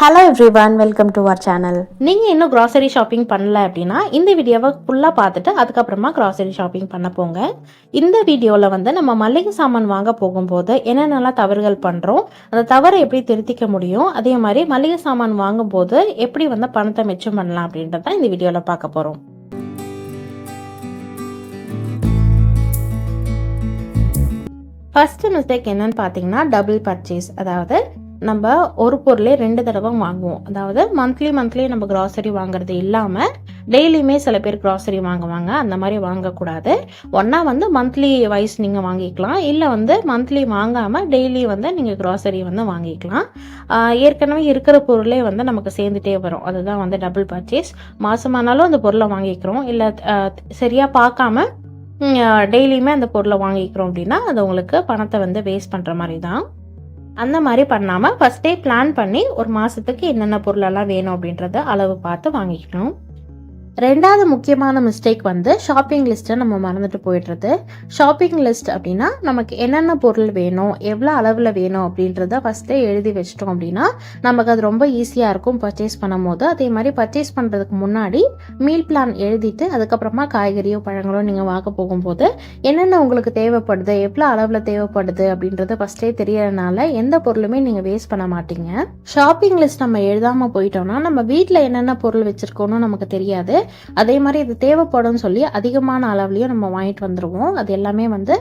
Hello everyone, welcome to our channel. நீங்கள் இன்னும் grocery shopping பண்ணல அப்படின்னா இந்த வீடியோவை ஃபுல்லாக பார்த்துட்டு அதுக்கப்புறமா க்ராசரி ஷாப்பிங் பண்ண போங்க. இந்த வீடியோவில் வந்து நம்ம மளிகை சாமான் வாங்க போகும்போது என்னென்னலாம் தவறுகள் பண்ணுறோம், அந்த தவறை எப்படி திருத்திக்க முடியும், அதே மாதிரி மளிகை சாமான் வாங்கும்போது எப்படி வந்து பணத்தை மிச்சம் பண்ணலாம் அப்படின்றத இந்த வீடியோவில் பார்க்க போகிறோம். ஃபர்ஸ்ட் மிஸ்டேக் என்னன்னு பார்த்தீங்கன்னா டபுள் பர்ச்சேஸ். அதாவது நம்ம ஒரு பொருளே 2 தடவை வாங்குவோம். அதாவது மந்த்லி நம்ம கிராசரி வாங்குறது இல்லாமல் டெய்லியுமே சில பேர் கிராசரி வாங்குவாங்க. அந்த மாதிரி வாங்கக்கூடாது. ஒன்றா வந்து மந்த்லி வைஸ் நீங்கள் வாங்கிக்கலாம், இல்லை வந்து மந்த்லி வாங்காமல் டெய்லி வந்து நீங்கள் கிராசரி வந்து வாங்கிக்கலாம். ஏற்கனவே இருக்கிற பொருளே வந்து நமக்கு சேர்ந்துட்டே வரும். அதுதான் வந்து டபுள் பர்ச்சேஸ். மாதமானாலும் அந்த பொருளை வாங்கிக்கிறோம், இல்லை சரியாக பார்க்காம டெய்லியுமே அந்த பொருளை வாங்கிக்கிறோம் அப்படின்னா அது உங்களுக்கு பணத்தை வந்து வேஸ்ட் பண்ணுற மாதிரி தான். அந்த மாதிரி பண்ணாமல் ஃபஸ்ட்டே பிளான் பண்ணி ஒரு மாதத்துக்கு என்னென்ன பொருளெல்லாம் வேணும் அப்படின்றத அளவு பார்த்து வாங்கிக்கணும். ரெண்டாவது முக்கியமான மிஸ்டேக் வந்து ஷாப்பிங் லிஸ்ட்டை நம்ம மறந்துட்டு போயிடுறது. ஷாப்பிங் லிஸ்ட் அப்படின்னா நமக்கு என்னென்ன பொருள் வேணும், எவ்வளோ அளவில் வேணும் அப்படின்றத ஃபஸ்ட்டே எழுதி வச்சிட்டோம் அப்படின்னா நமக்கு அது ரொம்ப ஈஸியாக இருக்கும் பர்ச்சேஸ் பண்ணும் போது. அதே மாதிரி பர்ச்சேஸ் பண்ணுறதுக்கு முன்னாடி மீல் பிளான் எழுதிட்டு அதுக்கப்புறமா காய்கறியோ பழங்களோ நீங்கள் வாங்க போகும்போது என்னென்ன உங்களுக்கு தேவைப்படுது, எவ்வளோ அளவில் தேவைப்படுது அப்படின்றத ஃபஸ்ட்டே தெரியறதுனால எந்த பொருளுமே நீங்கள் வேஸ்ட் பண்ண மாட்டீங்க. ஷாப்பிங் லிஸ்ட் நம்ம எழுதாமல் போயிட்டோம்னா நம்ம வீட்டில் என்னென்ன பொருள் வச்சுருக்கோன்னு நமக்கு தெரியாது. அதே மாதிரி இது தேவைப்படும் சொல்லி அதிகமான அளவுலையும் நம்ம வாங்கிட்டு வந்துடுவோம். அது எல்லாமே வந்து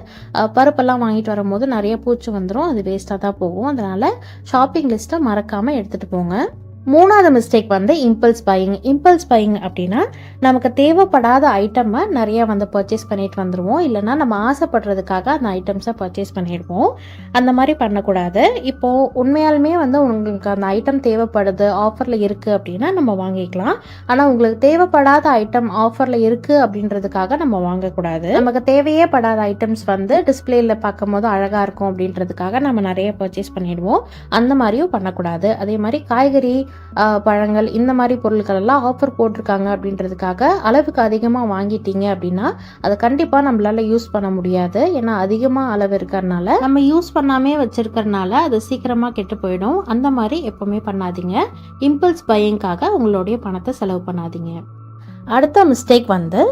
பருப்பெல்லாம் வாங்கிட்டு வரும்போது நிறைய பூச்சி வந்துடும், அது வேஸ்ட்டாக தான் போகும். அதனால ஷாப்பிங் லிஸ்ட்டை மறக்காமல் எடுத்துகிட்டு போங்க. மூணாவது மிஸ்டேக் வந்து இம்பல்ஸ் பையிங். இம்பல்ஸ் பையிங் அப்படின்னா நமக்கு தேவைப்படாத ஐட்டமை நிறைய வந்து பர்ச்சேஸ் பண்ணிட்டு வந்துடுவோம், இல்லைனா நம்ம ஆசைப்படுறதுக்காக அந்த ஐட்டம்ஸை பர்ச்சேஸ் பண்ணிடுவோம். அந்த மாதிரி பண்ணக்கூடாது. இப்போது உண்மையாலுமே வந்து உங்களுக்கு அந்த ஐட்டம் தேவைப்படுது, ஆஃபரில் இருக்குது அப்படின்னா நம்ம வாங்கிக்கலாம். ஆனால் உங்களுக்கு தேவைப்படாத ஐட்டம் ஆஃபரில் இருக்குது அப்படின்றதுக்காக நம்ம வாங்கக்கூடாது. நமக்கு தேவையே படாத ஐட்டம்ஸ் வந்து டிஸ்பிளேயில் பார்க்கும் போது அழகாக இருக்கும் அப்படின்றதுக்காக நம்ம நிறைய பர்ச்சேஸ் பண்ணிடுவோம். அந்த மாதிரியும் பண்ணக்கூடாது. அதே மாதிரி காய்கறி பழங்கள் இந்த மாதிரி பொருட்கள் எல்லாம் ஆஃபர் போட்டிருக்காங்க அப்படின்றதுக்காக அளவுக்கு அதிகமாக வாங்கிட்டீங்க அப்படின்னா அதை கண்டிப்பாக நம்மளால யூஸ் பண்ண முடியாது. ஏன்னா அதிகமாக அளவு இருக்கிறதுனால நம்ம யூஸ் பண்ணாமே வச்சிருக்கிறதுனால அது சீக்கிரமாக கெட்டு போயிடும். அந்த மாதிரி எப்பவுமே பண்ணாதீங்க. இம்பல்ஸ் பையிங்காக உங்களுடைய பணத்தை செலவு பண்ணாதீங்க. அடுத்த மிஸ்டேக் வந்து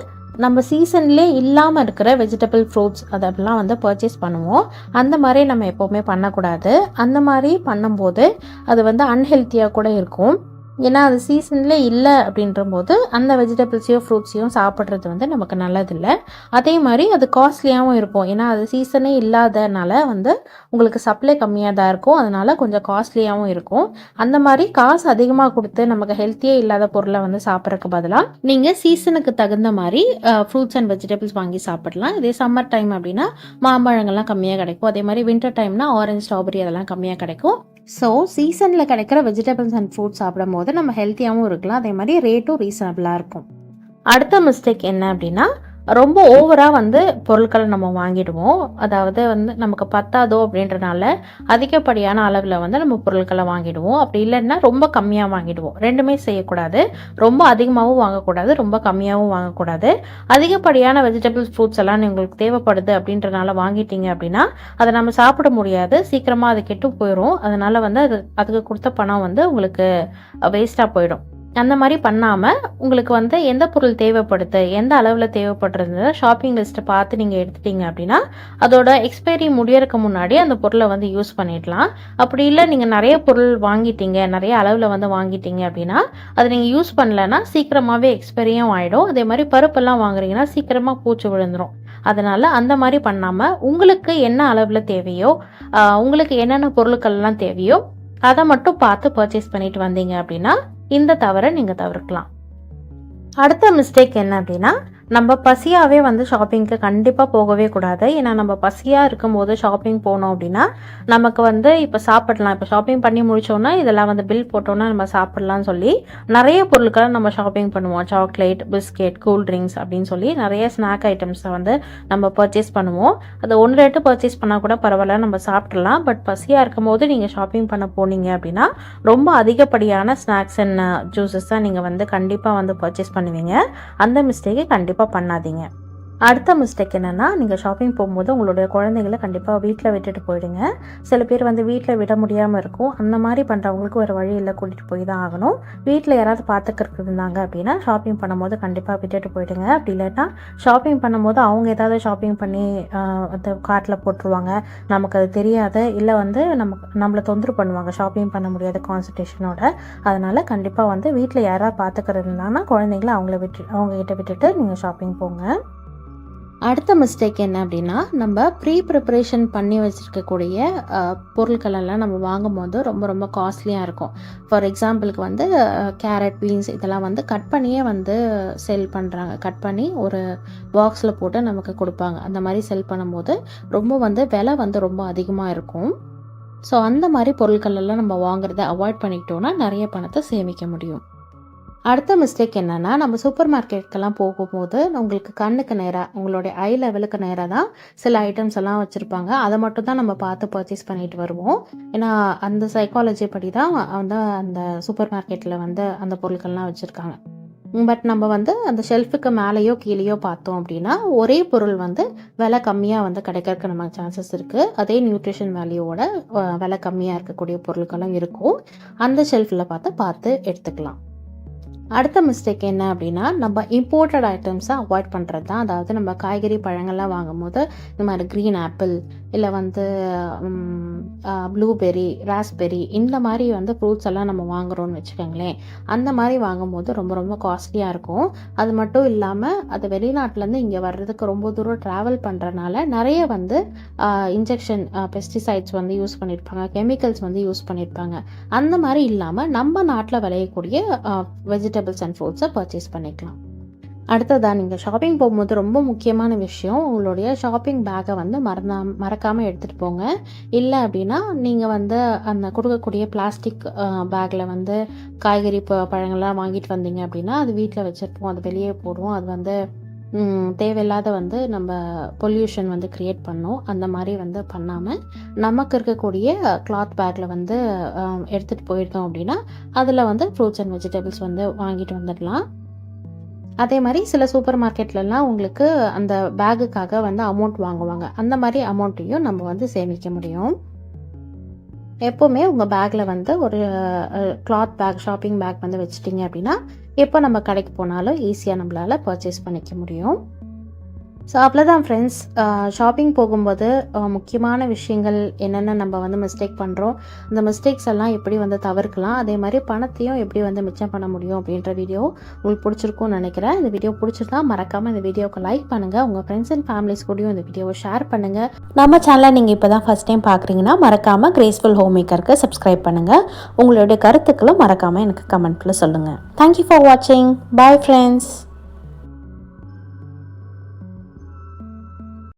நம்ம சீசன்லே இல்லாமல் இருக்கிற வெஜிடபிள் ஃப்ரூட்ஸ் அதெல்லாம் வந்து பர்ச்சேஸ் பண்ணுவோம். அந்த மாதிரி நம்ம எப்போவுமே பண்ணக்கூடாது. அந்த மாதிரி பண்ணும்போது அது வந்து அன்ஹெல்த்தியாக கூட இருக்கும். ஏன்னா அது சீசன்லே இல்லை அப்படின்ற போது அந்த வெஜிடபிள்ஸையும் ஃப்ரூட்ஸையும் சாப்பிட்றது வந்து நமக்கு நல்லதில்லை. அதே மாதிரி அது காஸ்ட்லியாகவும் இருக்கும். ஏன்னா அது சீசனே இல்லாதனால வந்து உங்களுக்கு சப்ளை கம்மியாக தான் இருக்கும், அதனால கொஞ்சம் காஸ்ட்லியாகவும் இருக்கும். அந்த மாதிரி காசு அதிகமாக கொடுத்து நமக்கு ஹெல்த்தியே இல்லாத பொருளை வந்து சாப்பிட்றதுக்கு பதிலாக நீங்கள் சீசனுக்கு தகுந்த மாதிரி ஃப்ரூட்ஸ் அண்ட் வெஜிடபிள்ஸ் வாங்கி சாப்பிடலாம். இதே சம்மர் டைம் அப்படின்னா மாம்பழங்கள்லாம் கம்மியாக கிடைக்கும். அதே மாதிரி வின்டர் டைம்னா ஆரஞ்சு, ஸ்ட்ராபெரி அதெல்லாம் கம்மியாக கிடைக்கும். ஸோ சீசனில் கிடைக்கிற வெஜிடபிள்ஸ் அண்ட் ஃப்ரூட்ஸ் சாப்பிடும் போது நம்ம ஹெல்த்தியாகவும் இருக்கலாம், அதே மாதிரி ரேட்டும் ரீசனபிளாக இருக்கும். அடுத்த மிஸ்டேக் என்ன அப்படின்னா ரொம்ப ஓவராக வந்து பொருட்களை நம்ம வாங்கிடுவோம். அதாவது வந்து நமக்கு பத்தாதோ அப்படின்றனால அதிகப்படியான அளவில் வந்து நம்ம பொருட்களை வாங்கிடுவோம். அப்படி இல்லைன்னா ரொம்ப கம்மியாக வாங்கிடுவோம். ரெண்டுமே செய்யக்கூடாது. ரொம்ப அதிகமாகவும் வாங்கக்கூடாது, ரொம்ப கம்மியாகவும் வாங்கக்கூடாது. அதிகப்படியான வெஜிடபிள்ஸ் ஃப்ரூட்ஸ் எல்லாம் உங்களுக்கு தேவைப்படுது அப்படின்றனால வாங்கிட்டீங்க அப்படின்னா அதை நம்ம சாப்பிட முடியாது, சீக்கிரமாக அது கெட்டு போயிடும். அதனால வந்து அதுக்கு கொடுத்த பணம் வந்து உங்களுக்கு வேஸ்ட்டாக போயிடும். அந்த மாதிரி பண்ணாமல் உங்களுக்கு வந்து எந்த பொருள் தேவைப்படுது, எந்த அளவில் தேவைப்படுறது ஷாப்பிங் லிஸ்ட்டை பார்த்து நீங்கள் எடுத்துட்டீங்க அப்படின்னா அதோட எக்ஸ்பைரி முடியறதுக்கு முன்னாடி அந்த பொருளை வந்து யூஸ் பண்ணிடலாம். அப்படி இல்லை நீங்கள் நிறைய பொருள் வாங்கிட்டீங்க, நிறைய அளவில் வந்து வாங்கிட்டீங்க அப்படின்னா அதை நீங்கள் யூஸ் பண்ணலைன்னா சீக்கிரமாகவே எக்ஸ்பைரியும் ஆகிடும். அதே மாதிரி பருப்பெல்லாம் வாங்குறீங்கன்னா சீக்கிரமாக பூச்சி விழுந்துடும். அதனால் அந்த மாதிரி பண்ணாமல் உங்களுக்கு என்ன அளவில் தேவையோ, உங்களுக்கு என்னென்ன பொருட்கள்லாம் தேவையோ அதை மட்டும் பார்த்து பர்ச்சேஸ் பண்ணிட்டு வந்தீங்க அப்படின்னா இந்த தவறை நீங்கள் தவிர்க்கலாம். அடுத்த மிஸ்டேக் என்ன அப்படின்னா நம்ம பசியாகவே வந்து ஷாப்பிங்க்கு கண்டிப்பாக போகவே கூடாது. ஏன்னா நம்ம பசியாக இருக்கும்போது ஷாப்பிங் போனோம் அப்படின்னா நமக்கு வந்து இப்போ சாப்பிடலாம், இப்போ ஷாப்பிங் பண்ணி முடிச்சோன்னா இதெல்லாம் வந்து பில் போட்டோன்னா நம்ம சாப்பிடலாம்னு சொல்லி நிறைய பொருட்களை நம்ம ஷாப்பிங் பண்ணுவோம். சாக்லேட், பிஸ்கெட், கூல் ட்ரிங்க்ஸ் அப்படின்னு சொல்லி நிறைய ஸ்நாக் ஐட்டம்ஸை வந்து நம்ம பர்ச்சேஸ் பண்ணுவோம். அதை 1-2 பர்ச்சேஸ் பண்ணால் கூட பரவாயில்ல, நம்ம சாப்பிட்றலாம். பட் பசியாக இருக்கும் போது நீங்கள் ஷாப்பிங் பண்ண போனீங்க அப்படின்னா ரொம்ப அதிகப்படியான ஸ்நாக்ஸ் அண்ட் ஜூஸஸ் தான் நீங்கள் வந்து கண்டிப்பாக வந்து பர்ச்சேஸ் பண்ணுவீங்க. அந்த மிஸ்டேக்கை கண்டிப்பாக பண்ணாதீங்க. அடுத்த மிஸ்டேக் என்னென்னா, நீங்கள் ஷாப்பிங் போகும்போது உங்களுடைய குழந்தைங்கள கண்டிப்பாக வீட்டில் விட்டுட்டு போயிடுங்க. சில பேர் வந்து வீட்டில் விட முடியாமல் இருக்கும். அந்த மாதிரி பண்ணுறவங்களுக்கு வேறு வழி இல்லை, கூட்டிகிட்டு போய் தான் ஆகணும். வீட்டில் யாராவது பார்த்துக்கிறதுக்கு இருந்தாங்க அப்படின்னா ஷாப்பிங் பண்ணும்போது கண்டிப்பாக விட்டுட்டு போயிடுங்க. அப்படி இல்லைன்னா ஷாப்பிங் பண்ணும்போது அவங்க ஏதாவது ஷாப்பிங் பண்ணி அந்த கார்ட்டில் போட்டுருவாங்க, நமக்கு அது தெரியாது. இல்லை வந்து நம்மளை தொந்தரவு பண்ணுவாங்க ஷாப்பிங் பண்ண முடியாத கான்சன்ட்ரேஷனோட. அதனால் கண்டிப்பாக வந்து வீட்டில் யாராவது பார்த்துக்கிறது இருந்தாங்கன்னா குழந்தைங்கள அவங்ககிட்ட விட்டுட்டு நீங்கள் ஷாப்பிங் போங்க. அடுத்த மிஸ்டேக் என்ன அப்படின்னா, நம்ம ப்ரீ ப்ரிப்பரேஷன் பண்ணி வச்சுருக்கக்கூடிய பொருட்களெல்லாம் நம்ம வாங்கும்போது ரொம்ப ரொம்ப காஸ்ட்லியாக இருக்கும். ஃபார் எக்ஸாம்பிளுக்கு வந்து கேரட், பீன்ஸ் இதெல்லாம் வந்து கட் பண்ணியே வந்து செல் பண்ணுறாங்க. கட் பண்ணி ஒரு பாக்ஸில் போட்டு நமக்கு கொடுப்பாங்க. அந்த மாதிரி செல் பண்ணும்போது ரொம்ப வந்து விலை வந்து ரொம்ப அதிகமாக இருக்கும். ஸோ அந்த மாதிரி பொருட்களெல்லாம் நம்ம வாங்குறத அவாய்ட் பண்ணிக்கிட்டோன்னா நிறைய பணத்தை சேமிக்க முடியும். அடுத்த மிஸ்டேக் என்னென்னா, நம்ம சூப்பர் மார்க்கெட்டுக்கெல்லாம் போகும்போது உங்களுக்கு கண்ணுக்கு நேராக உங்களுடைய ஐ லெவலுக்கு நேராக தான் சில ஐட்டம்ஸ் எல்லாம் வச்சுருப்பாங்க. அதை மட்டும் தான் நம்ம பார்த்து பர்ச்சேஸ் பண்ணிட்டு வருவோம். ஏன்னா அந்த சைக்காலஜி படி தான் வந்து அந்த சூப்பர் மார்க்கெட்டில் வந்து அந்த பொருட்கள்லாம் வச்சுருக்காங்க. பட் நம்ம வந்து அந்த ஷெல்ஃபுக்கு மேலேயோ கீழேயோ பார்த்தோம் அப்படின்னா ஒரே பொருள் வந்து விலை கம்மியாக வந்து கிடைக்கிறதுக்கு நமக்கு சான்சஸ் இருக்குது. அதே நியூட்ரிஷன் வேல்யூவோட விலை கம்மியாக இருக்கக்கூடிய பொருட்களும் இருக்கும். அந்த ஷெல்ஃபில் பார்த்து எடுத்துக்கலாம். அடுத்த மிஸ்டேக் என்ன அப்படின்னா, நம்ம இம்போர்ட்டட் ஐட்டம்ஸை அவாய்ட் பண்ணுறது தான். அதாவது நம்ம காய்கறி பழங்கள்லாம் வாங்கும்போது இந்த மாதிரி க்ரீன் ஆப்பிள் இல்லை வந்து ப்ளூபெர்ரி, ராஸ்பெர்ரி இந்த மாதிரி வந்து ஃப்ரூட்ஸ் எல்லாம் நம்ம வாங்குகிறோன்னு வச்சுக்கோங்களேன். அந்த மாதிரி வாங்கும்போது ரொம்ப ரொம்ப காஸ்ட்லியாக இருக்கும். அது மட்டும் இல்லாமல் அது வெளிநாட்டிலேருந்து இங்கே வர்றதுக்கு ரொம்ப தூரம் ட்ராவல் பண்ணுறதுனால நிறைய வந்து இன்ஜெக்ஷன் பெஸ்டிசைட்ஸ் வந்து யூஸ் பண்ணியிருப்பாங்க, கெமிக்கல்ஸ் வந்து யூஸ் பண்ணியிருப்பாங்க. அந்த மாதிரி இல்லாமல் நம்ம நாட்டில் விளையக்கூடிய வெஜிடபிள்ஸ் அண்ட் ஃப்ரூட்ஸை பர்ச்சேஸ் பண்ணிக்கலாம். அடுத்ததான் நீங்கள் ஷாப்பிங் போகும்போது ரொம்ப முக்கியமான விஷயம், உங்களுடைய ஷாப்பிங் பேக்கை வந்து மறக்காமல் எடுத்துகிட்டு போங்க. இல்லை அப்படின்னா நீங்கள் வந்து அந்த கொடுக்கக்கூடிய பிளாஸ்டிக் பேக்கில் வந்து காய்கறி பழங்கள்லாம் வாங்கிட்டு வந்தீங்க அப்படின்னா அது வீட்டில் வச்சுருப்போம், அது வெளியே போடுவோம். அது வந்து தேவையில்லாத வந்து நம்ம பொல்யூஷன் வந்து க்ரியேட் பண்ணோம். அந்த மாதிரி வந்து பண்ணாமல் நமக்கு இருக்கக்கூடிய கிளாத் பேக்கில் வந்து எடுத்துகிட்டு போயிருந்தோம் அப்படின்னா அதில் வந்து ஃப்ரூட்ஸ் அண்ட் வெஜிடபிள்ஸ் வந்து வாங்கிட்டு வந்துடலாம். அதே மாதிரி சில சூப்பர் மார்க்கெட்லலாம் உங்களுக்கு அந்த பேக்குக்காக வந்து அமௌண்ட் வாங்குவாங்க. அந்த மாதிரி அமௌண்ட்டையும் நம்ம வந்து சேமிக்க முடியும். எப்போவுமே உங்கள் பேக்கில் வந்து ஒரு கிளாத் பேக், ஷாப்பிங் பேக் வந்து வச்சுட்டிங்க அப்படின்னா எப்போ நம்ம கடைக்கு போனாலும் ஈஸியாக நம்மளால் பர்ச்சேஸ் பண்ணிக்க முடியும். ஸோ அவ்வளோதான் ஃப்ரெண்ட்ஸ். ஷாப்பிங் போகும்போது முக்கியமான விஷயங்கள் என்னென்ன நம்ம வந்து மிஸ்டேக் பண்ணுறோம், அந்த மிஸ்டேக்ஸ் எல்லாம் எப்படி வந்து தவிர்க்கலாம், அதே மாதிரி பணத்தையும் எப்படி வந்து மிச்சம் பண்ண முடியும் அப்படின்ற வீடியோ உங்களுக்கு பிடிச்சிருக்கும்னு நினைக்கிறேன். இந்த வீடியோ பிடிச்சிருந்தா மறக்காமல் இந்த வீடியோவுக்கு லைக் பண்ணுங்கள். உங்கள் ஃப்ரெண்ட்ஸ் அண்ட் ஃபேமிலிஸ் கூடயும் இந்த வீடியோவை ஷேர் பண்ணுங்கள். நம்ம சேனலை நீங்கள் இப்போ தான் ஃபஸ்ட் டைம் பார்க்குறீங்கன்னா மறக்காமல் கிரேஸ்ஃபுல் ஹோம் மேக்கருக்கு சப்ஸ்கிரைப் பண்ணுங்கள். உங்களுடைய கருத்துக்களும் மறக்காமல் எனக்கு கமெண்ட்டில் சொல்லுங்கள். தேங்க்யூ ஃபார் வாட்சிங். Bye friends.